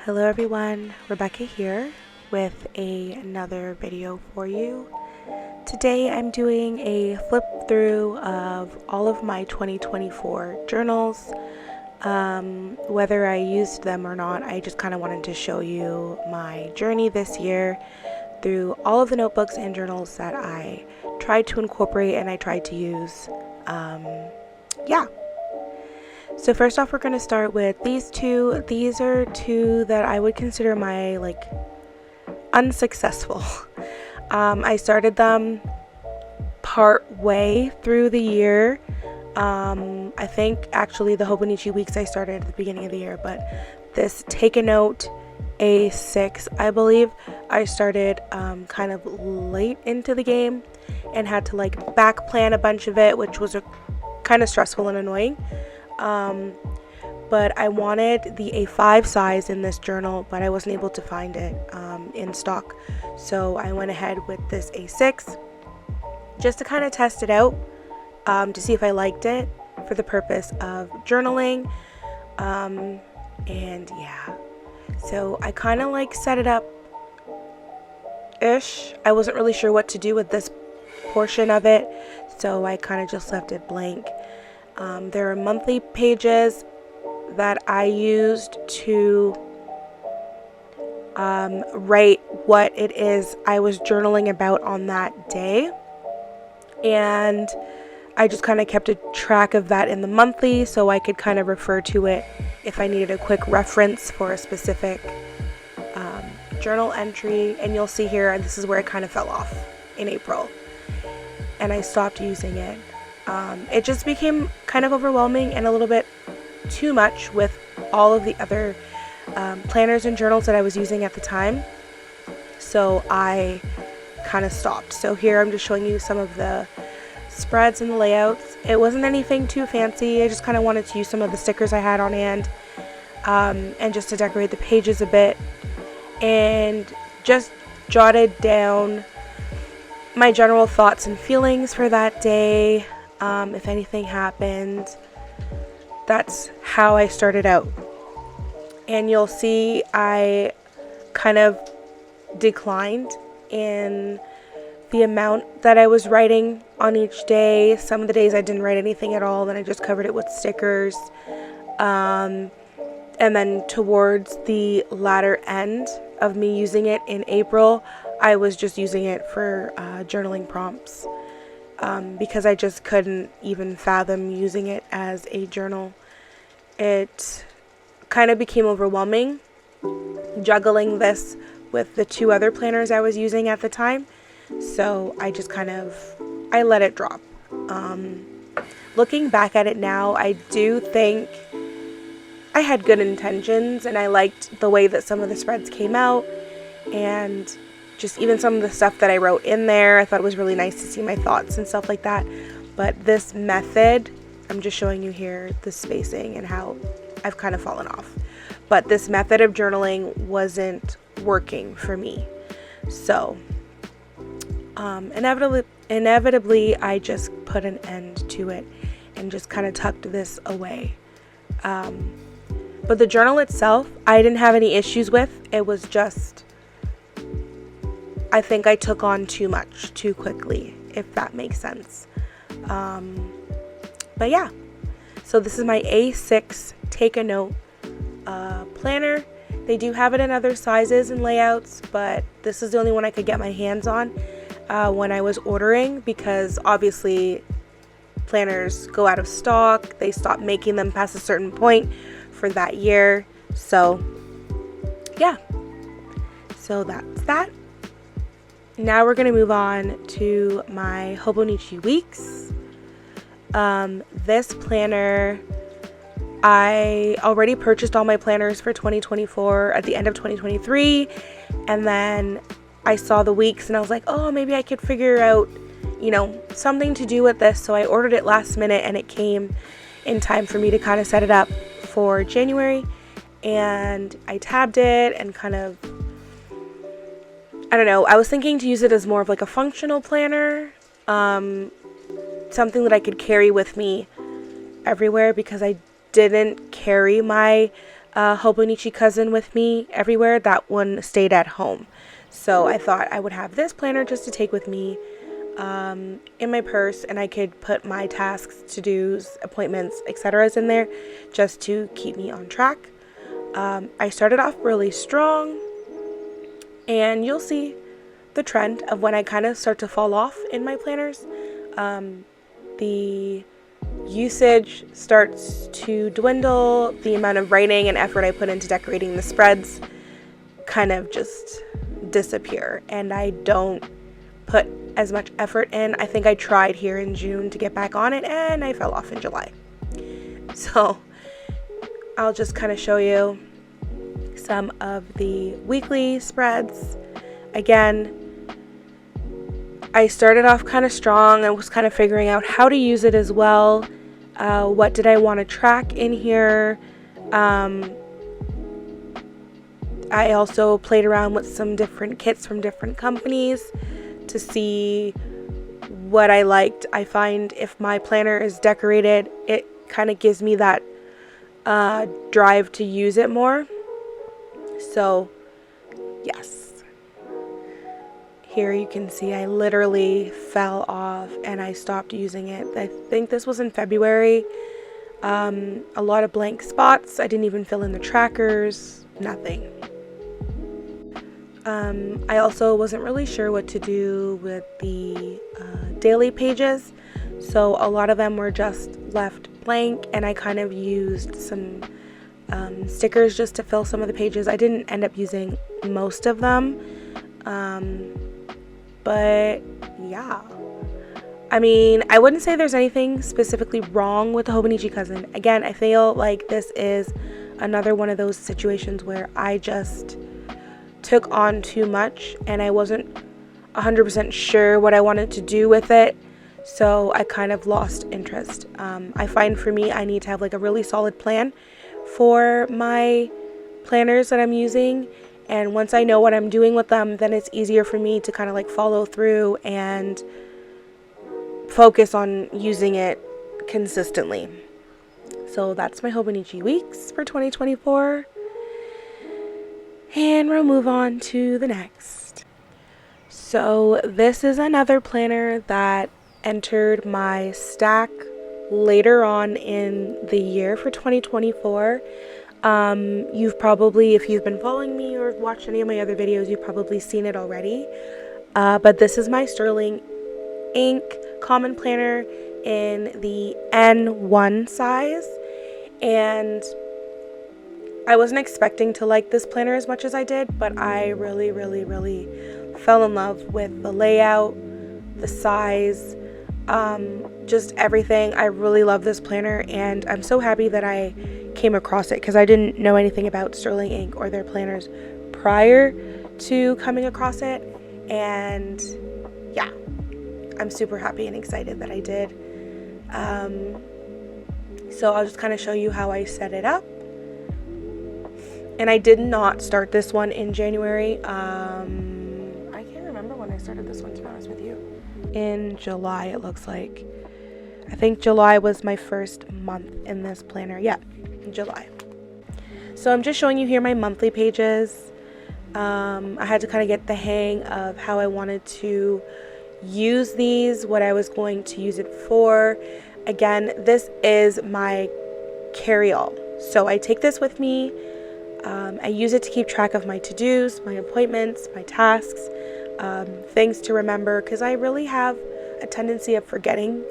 Hello everyone, Rebecca here with another video for you. Today I'm doing a flip through of all of my 2024 journals. Whether I used them or not, I just kind of wanted to show you my journey this year through all of the notebooks and journals that I tried to incorporate and I tried to use. Yeah. So first off, we're going to start with these two. These are two that I would consider my unsuccessful. I started them part way through the year. I think actually the Hobonichi weeks I started at the beginning of the year, but this Take a Note A6, I believe, I started kind of late into the game and had to back plan a bunch of it, which was kind of stressful and annoying. But I wanted the A5 size in this journal, but I wasn't able to find it in stock. So I went ahead with this A6 just to kind of test it out, to see if I liked it for the purpose of journaling. And yeah, so I kind of set it up ish. I wasn't really sure what to do with this portion of it, so I kind of just left it blank. There are monthly pages that I used to write what it is I was journaling about on that day, and I just kind of kept a track of that in the monthly so I could kind of refer to it if I needed a quick reference for a specific journal entry. And you'll see here, this is where it kind of fell off in April and I stopped using it. It just became kind of overwhelming and a little bit too much with all of the other planners and journals that I was using at the time, so I kind of stopped. So here I'm just showing you some of the spreads and the layouts. It wasn't anything too fancy. I just kind of wanted to use some of the stickers I had on hand, and just to decorate the pages a bit, and just jotted down my general thoughts and feelings for that day. If anything happened, that's how I started out. And you'll see I kind of declined in the amount that I was writing on each day. Some of the days I didn't write anything at all, then I just covered it with stickers. And then towards the latter end of me using it in April, I was just using it for journaling prompts. Because I just couldn't even fathom using it as a journal. It kind of became overwhelming juggling this with the two other planners I was using at the time. So I just I let it drop. Looking back at it now, I do think I had good intentions and I liked the way that some of the spreads came out, and just even some of the stuff that I wrote in there. I thought it was really nice to see my thoughts and stuff like that. But this method, I'm just showing you here the spacing and how I've kind of fallen off. But this method of journaling wasn't working for me. So inevitably, I just put an end to it and just kind of tucked this away. But the journal itself, I didn't have any issues with. It was just, I think I took on too much too quickly, if that makes sense. But yeah, so this is my A6 Take a Note planner. They do have it in other sizes and layouts, but this is the only one I could get my hands on when I was ordering, because obviously planners go out of stock. They stop making them past a certain point for that year. So yeah, so that's that. Now we're going to move on to my Hobonichi weeks. This planner, I already purchased all my planners for 2024 at the end of 2023, and then I saw the weeks and I was like, oh, maybe I could figure out, something to do with this. So I ordered it last minute and it came in time for me to kind of set it up for January, and I tabbed it and I don't know, I was thinking to use it as more of a functional planner, something that I could carry with me everywhere, because I didn't carry my Hobonichi Cousin with me everywhere. That one stayed at home. So I thought I would have this planner just to take with me in my purse, and I could put my tasks, to-dos, appointments, etc. in there just to keep me on track. I started off really strong, and you'll see the trend of when I kind of start to fall off in my planners. The usage starts to dwindle. The amount of writing and effort I put into decorating the spreads kind of just disappear, and I don't put as much effort in. I think I tried here in June to get back on it, and I fell off in July. So I'll just kind of show you some of the weekly spreads. Again, I started off kind of strong. I was kind of figuring out how to use it as well. What did I want to track in here? I also played around with some different kits from different companies to see what I liked. I find if my planner is decorated, it kind of gives me that drive to use it more. So, yes. Here you can see I literally fell off and I stopped using it. I think this was in February. A lot of blank spots. I didn't even fill in the trackers. Nothing. I also wasn't really sure what to do with the daily pages. So a lot of them were just left blank, and I kind of used some stickers just to fill some of the pages. I didn't end up using most of them. But yeah, I mean, I wouldn't say there's anything specifically wrong with the Hobonichi Cousin. Again, I feel like this is another one of those situations where I just took on too much and I wasn't 100% sure what I wanted to do with it. So I kind of lost interest. I find for me, I need to have like a really solid plan for my planners that I'm using. And once I know what I'm doing with them, then it's easier for me to kind of like follow through and focus on using it consistently. So that's my Hobonichi weeks for 2024. And we'll move on to the next. So this is another planner that entered my stack later on in the year for 2024. You've probably, if you've been following me or watched any of my other videos, you've probably seen it already. But this is my Sterling Ink Common Planner in the N1 size. And I wasn't expecting to like this planner as much as I did, but I really, really, really fell in love with the layout, the size, just everything. I really love this planner, and I'm so happy that I came across it because I didn't know anything about Sterling Ink or their planners prior to coming across it. And yeah, I'm super happy and excited that I did. So I'll just kind of show you how I set it up. And I did not start this one in January. I can't remember when I started this one, to be honest with you. In July, it looks like. I think July was my first month in this planner. Yeah, July. So I'm just showing you here my monthly pages. I had to kind of get the hang of how I wanted to use these, what I was going to use it for. Again, this is my carry-all. So I take this with me. I use it to keep track of my to-dos, my appointments, my tasks, things to remember, because I really have a tendency of forgetting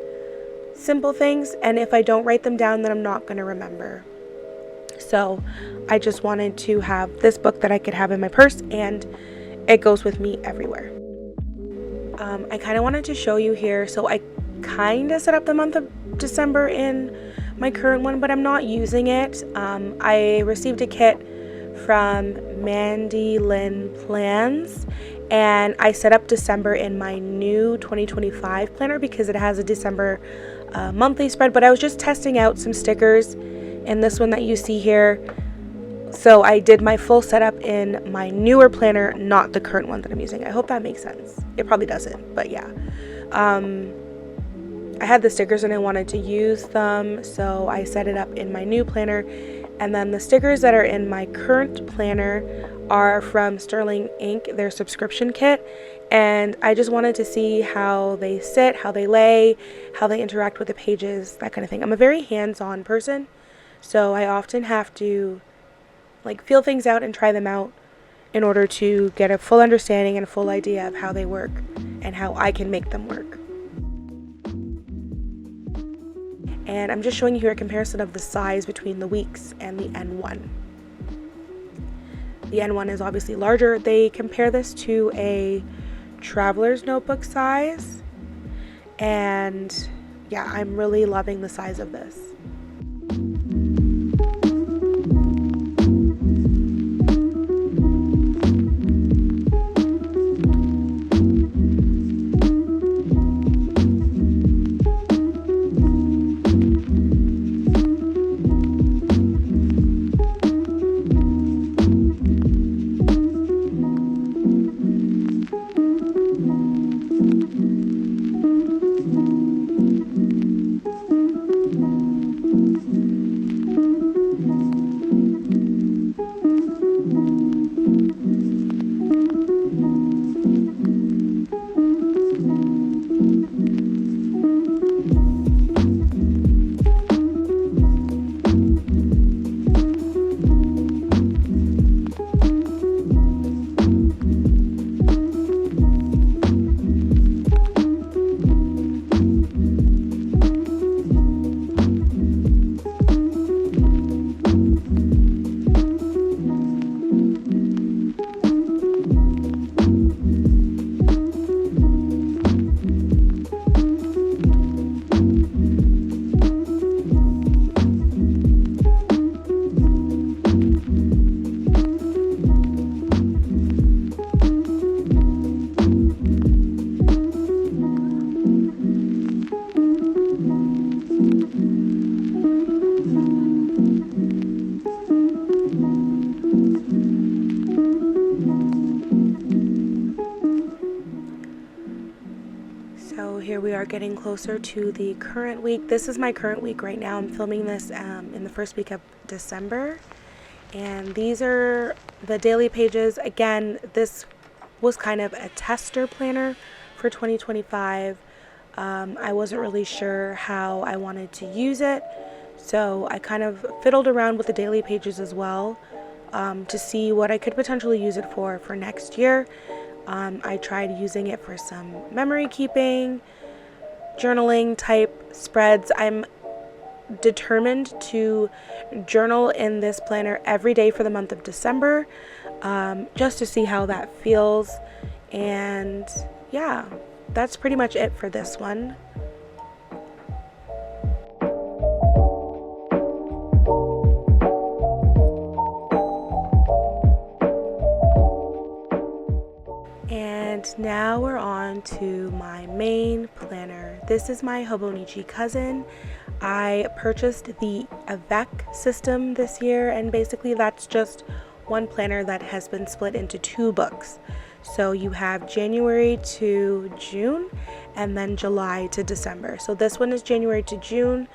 simple things, and if I don't write them down, then I'm not going to remember. So I just wanted to have this book that I could have in my purse, and it goes with me everywhere. I kind of wanted to show you here, so I kind of set up the month of December in my current one, but I'm not using it. I received a kit from Mandy Lynn Plans, and I set up December in my new 2025 planner because it has a December monthly spread, but I was just testing out some stickers in this one that you see here. So I did my full setup in my newer planner, not the current one that I'm using. I hope that makes sense. It probably doesn't, but yeah. I had the stickers and I wanted to use them, so I set it up in my new planner, And then the stickers that are in my current planner are from Sterling Ink, their subscription kit. And I just wanted to see how they sit, how they lay, how they interact with the pages, that kind of thing. I'm a very hands-on person, so I often have to feel things out and try them out in order to get a full understanding and a full idea of how they work and how I can make them work. And I'm just showing you here a comparison of the size between the Weeks and the N1. The N1 is obviously larger. They compare this to a traveler's notebook size, and yeah, I'm really loving the size of this. So here we are getting closer to the current week. This is my current week right now. I'm filming this in the first week of December. And these are the daily pages. Again, this was kind of a tester planner for 2025. I wasn't really sure how I wanted to use it. So I kind of fiddled around with the daily pages as well to see what I could potentially use it for next year. I tried using it for some memory keeping, journaling type spreads. I'm determined to journal in this planner every day for the month of December, just to see how that feels. And yeah, that's pretty much it for this one. And now we're on to my main planner. This is my Hobonichi cousin. I purchased the Avec system this year, and basically that's just one planner that has been split into two books. So you have January to June and then July to December. So this one is January to June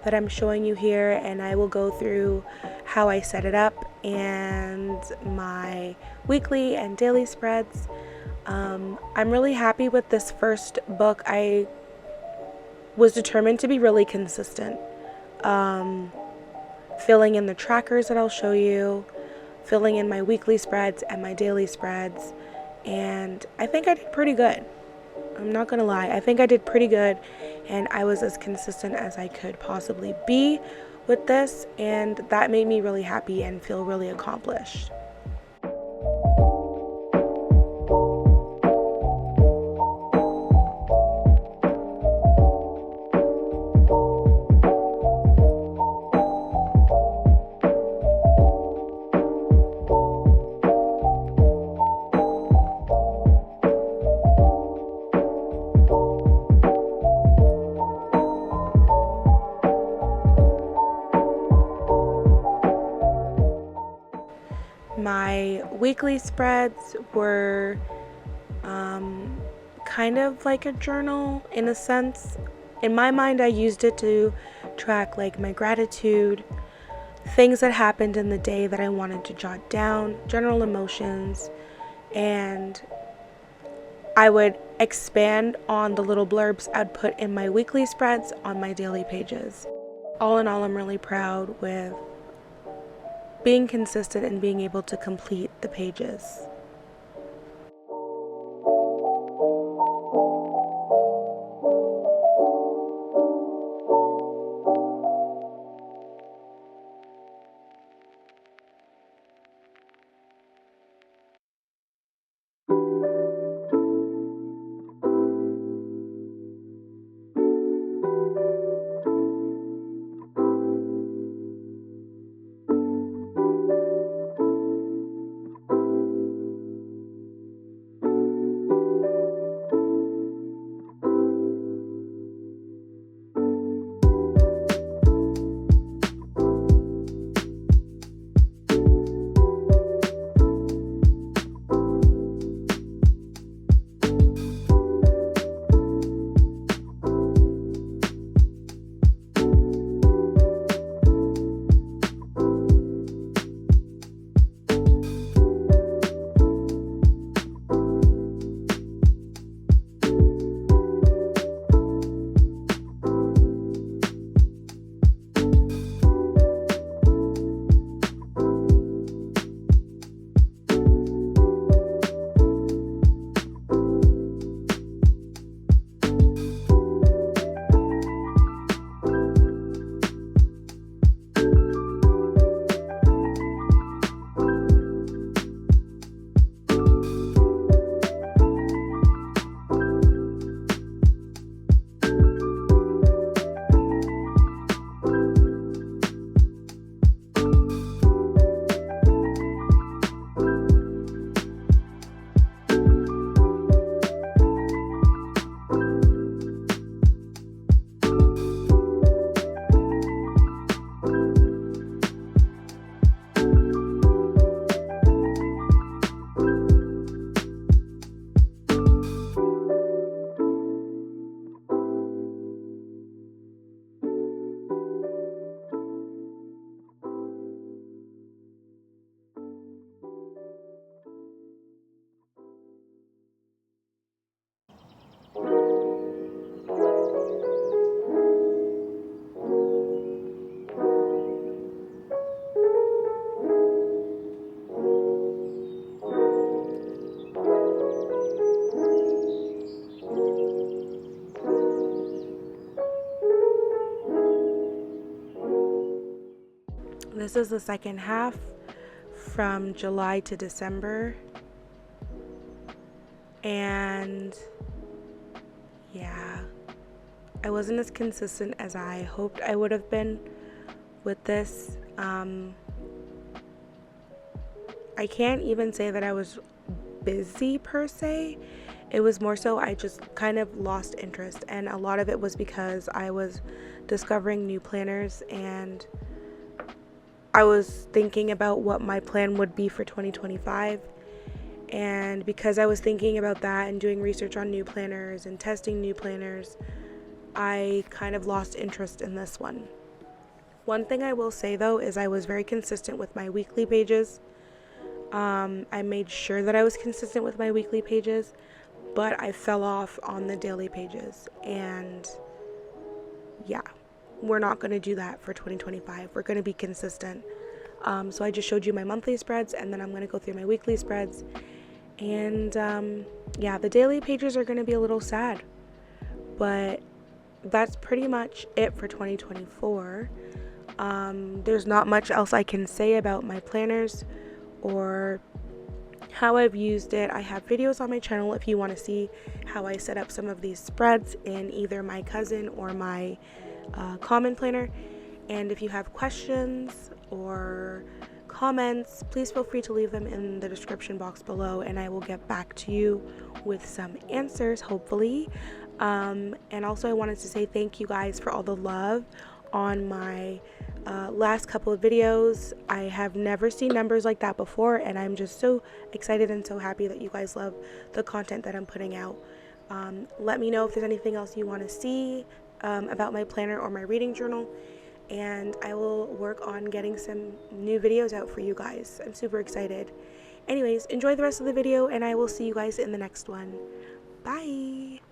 that I'm showing you here, and I will go through how I set it up and my weekly and daily spreads. I'm really happy with this first book. I was determined to be really consistent, filling in the trackers that I'll show you, filling in my weekly spreads and my daily spreads, and I think I did pretty good. I'm not gonna lie, I think I did pretty good, and I was as consistent as I could possibly be with this, and that made me really happy and feel really accomplished. My weekly spreads were kind of like a journal in a sense. In my mind, I used it to track like my gratitude, things that happened in the day that I wanted to jot down, general emotions, and I would expand on the little blurbs I'd put in my weekly spreads on my daily pages. All in all, I'm really proud with being consistent and being able to complete the pages. This is the second half from July to December. And yeah, I wasn't as consistent as I hoped I would have been with this. I can't even say that I was busy per se. It was more so I just kind of lost interest, and a lot of it was because I was discovering new planners and I was thinking about what my plan would be for 2025. And because I was thinking about that and doing research on new planners and testing new planners, I kind of lost interest in this one. One thing I will say though is I was very consistent with my weekly pages. I made sure that I was consistent with my weekly pages, but I fell off on the daily pages. And yeah, we're not going to do that for 2025. We're going to be consistent. So I just showed you my monthly spreads, and then I'm going to go through my weekly spreads. And yeah, the daily pages are going to be a little sad, but that's pretty much it for 2024. There's not much else I can say about my planners or how I've used it. I have videos on my channel if you want to see how I set up some of these spreads in either my cousin or my common planner. And if you have questions or comments, please feel free to leave them in the description box below, and I will get back to you with some answers, hopefully. And also I wanted to say thank you guys for all the love on my last couple of videos. I have never seen numbers like that before, and I'm just so excited and so happy that you guys love the content that I'm putting out. Let me know if there's anything else you want to see about my planner or my reading journal, and I will work on getting some new videos out for you guys. I'm super excited. Anyways, enjoy the rest of the video, and I will see you guys in the next one. Bye!